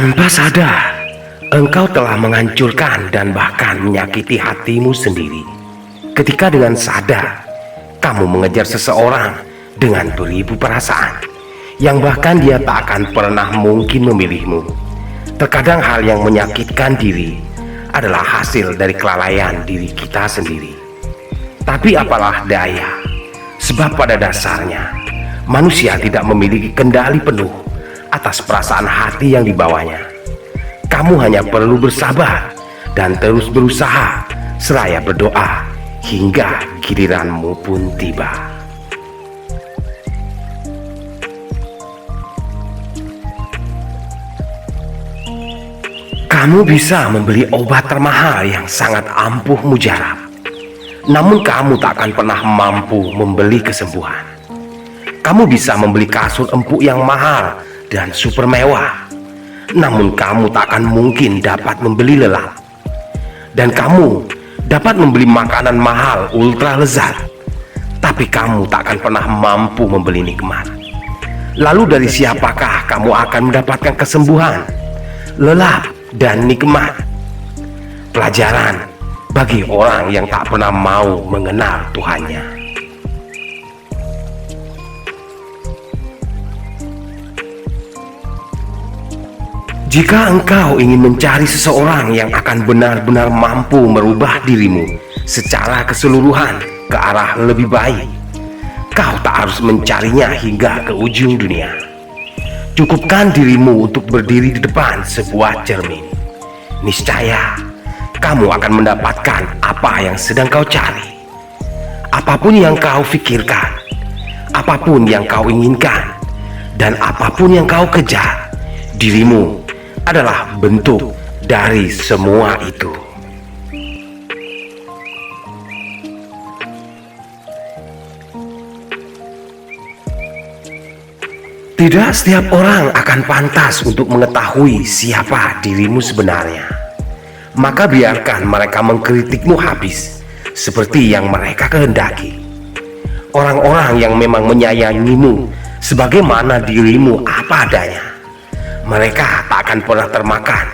Tanpa sadar, engkau telah menghancurkan dan bahkan menyakiti hatimu sendiri. Ketika dengan sadar, kamu mengejar seseorang dengan beribu perasaan, yang bahkan dia tak akan pernah mungkin memilihmu. Terkadang hal yang menyakitkan diri adalah hasil dari kelalaian diri kita sendiri. Tapi apalah daya, sebab pada dasarnya manusia tidak memiliki kendali penuh atas perasaan hati yang dibawanya. Kamu hanya perlu bersabar dan terus berusaha seraya berdoa hingga giliranmu pun tiba. Kamu bisa membeli obat termahal yang sangat ampuh mujarab, namun kamu tak akan pernah mampu membeli kesembuhan. Kamu bisa membeli kasur empuk yang mahal dan super mewah, namun kamu tak akan mungkin dapat membeli lelap. Dan kamu dapat membeli makanan mahal ultra lezat, tapi kamu tak akan pernah mampu membeli nikmat. Lalu dari siapakah kamu akan mendapatkan kesembuhan, lelap, dan nikmat? Pelajaran bagi orang yang tak pernah mau mengenal Tuhannya. Jika engkau ingin mencari seseorang yang akan benar-benar mampu merubah dirimu secara keseluruhan ke arah lebih baik, kau tak harus mencarinya hingga ke ujung dunia. Cukupkan dirimu untuk berdiri di depan sebuah cermin. Niscaya kamu akan mendapatkan apa yang sedang kau cari. Apapun yang kau pikirkan, apapun yang kau inginkan, dan apapun yang kau kejar, dirimu adalah bentuk dari semua itu. Tidak setiap orang akan pantas untuk mengetahui siapa dirimu sebenarnya. Maka biarkan mereka mengkritikmu habis seperti yang mereka kehendaki. Orang-orang yang memang menyayangimu sebagaimana dirimu apa adanya, mereka tak akan pernah termakan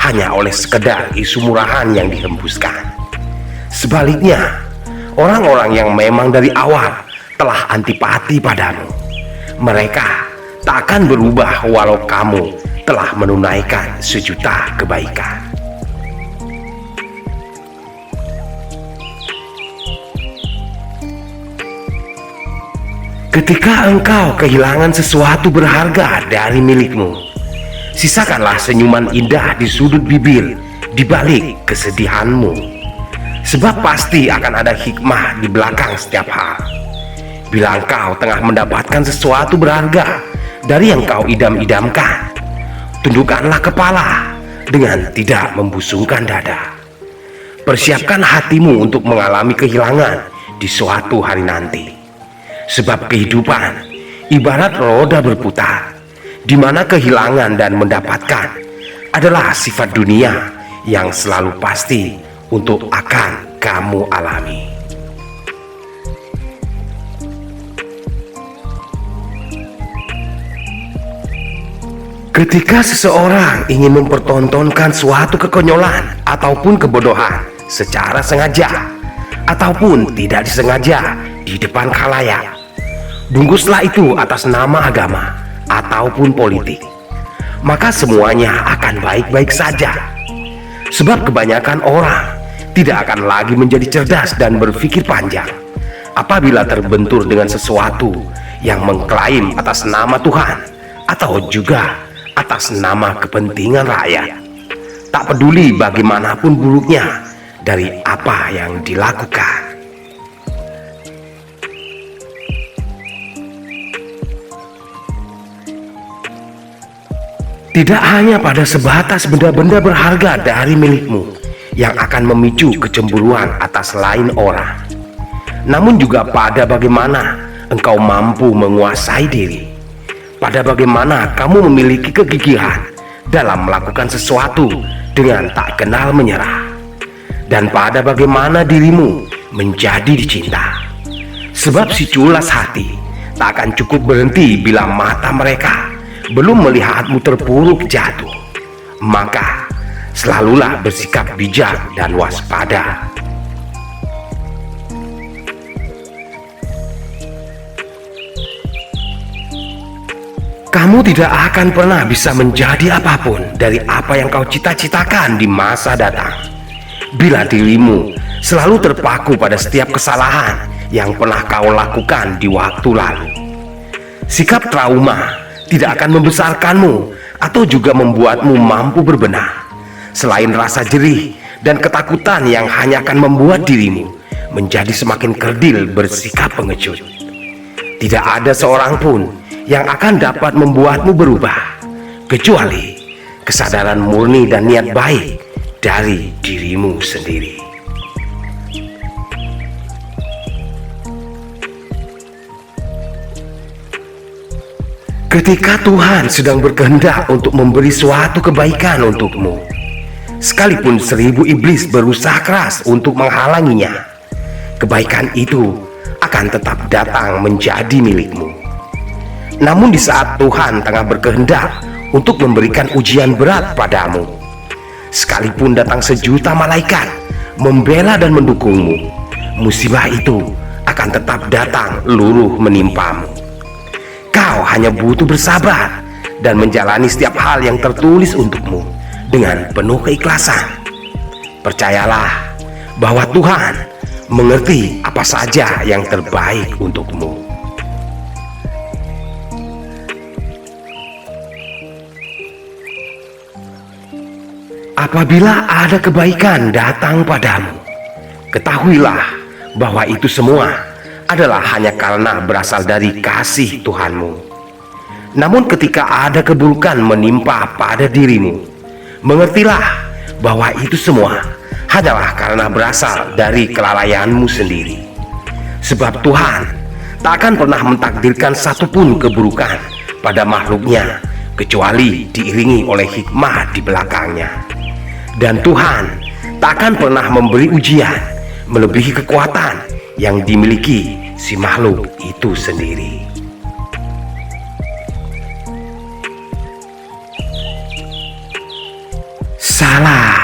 hanya oleh sekedar isu murahan yang dihembuskan. Sebaliknya, orang-orang yang memang dari awal telah antipati padamu, mereka tak akan berubah walau kamu telah menunaikan sejuta kebaikan. Ketika engkau kehilangan sesuatu berharga dari milikmu, sisakanlah senyuman indah di sudut bibir di balik kesedihanmu. Sebab pasti akan ada hikmah di belakang setiap hal. Bila engkau tengah mendapatkan sesuatu berharga dari yang kau idam-idamkan, tundukkanlah kepala dengan tidak membusungkan dada. Persiapkan hatimu untuk mengalami kehilangan di suatu hari nanti. Sebab kehidupan ibarat roda berputar, di mana kehilangan dan mendapatkan adalah sifat dunia yang selalu pasti untuk akan kamu alami. Ketika seseorang ingin mempertontonkan suatu kekonyolan ataupun kebodohan secara sengaja ataupun tidak disengaja di depan khalayak, bungkuslah itu atas nama agama ataupun politik, maka semuanya akan baik-baik saja. Sebab kebanyakan orang tidak akan lagi menjadi cerdas dan berpikir panjang apabila terbentur dengan sesuatu yang mengklaim atas nama Tuhan atau juga atas nama kepentingan rakyat. Tak peduli bagaimanapun buruknya dari apa yang dilakukan. Tidak hanya pada sebatas benda-benda berharga dari milikmu yang akan memicu kecemburuan atas lain orang, namun juga pada bagaimana engkau mampu menguasai diri, pada bagaimana kamu memiliki kegigihan dalam melakukan sesuatu dengan tak kenal menyerah, dan pada bagaimana dirimu menjadi dicinta. Sebab si culas hati tak akan cukup berhenti bila mata mereka belum melihatmu terpuruk jatuh. maka selalulah bersikap bijak dan waspada. Kamu tidak akan pernah bisa menjadi apapun dari apa yang kau cita-citakan di masa datang bila dirimu selalu terpaku pada setiap kesalahan yang pernah kau lakukan di waktu lalu. Sikap trauma tidak akan membesarkanmu atau juga membuatmu mampu berbenah. Selain rasa jerih dan ketakutan yang hanya akan membuat dirimu menjadi semakin kerdil bersikap pengecut. Tidak ada seorang pun yang akan dapat membuatmu berubah, kecuali kesadaran murni dan niat baik dari dirimu sendiri. Ketika Tuhan sedang berkehendak untuk memberi suatu kebaikan untukmu, sekalipun 1000 iblis berusaha keras untuk menghalanginya, kebaikan itu akan tetap datang menjadi milikmu. Namun di saat Tuhan tengah berkehendak untuk memberikan ujian berat padamu, sekalipun datang 1.000.000 malaikat membela dan mendukungmu, musibah itu akan tetap datang luluh menimpamu. Kau hanya butuh bersabar dan menjalani setiap hal yang tertulis untukmu dengan penuh keikhlasan. Percayalah bahwa Tuhan mengerti apa saja yang terbaik untukmu. Apabila ada kebaikan datang padamu, ketahuilah bahwa itu semua adalah hanya karena berasal dari kasih Tuhanmu. Namun ketika ada keburukan menimpa pada dirimu, mengertilah bahwa itu semua hanyalah karena berasal dari kelalaianmu sendiri. Sebab Tuhan tak akan pernah mentakdirkan satupun keburukan pada makhluknya kecuali diiringi oleh hikmah di belakangnya. Dan Tuhan tak akan pernah memberi ujian melebihi kekuatan yang dimiliki si makhluk itu sendiri. Salah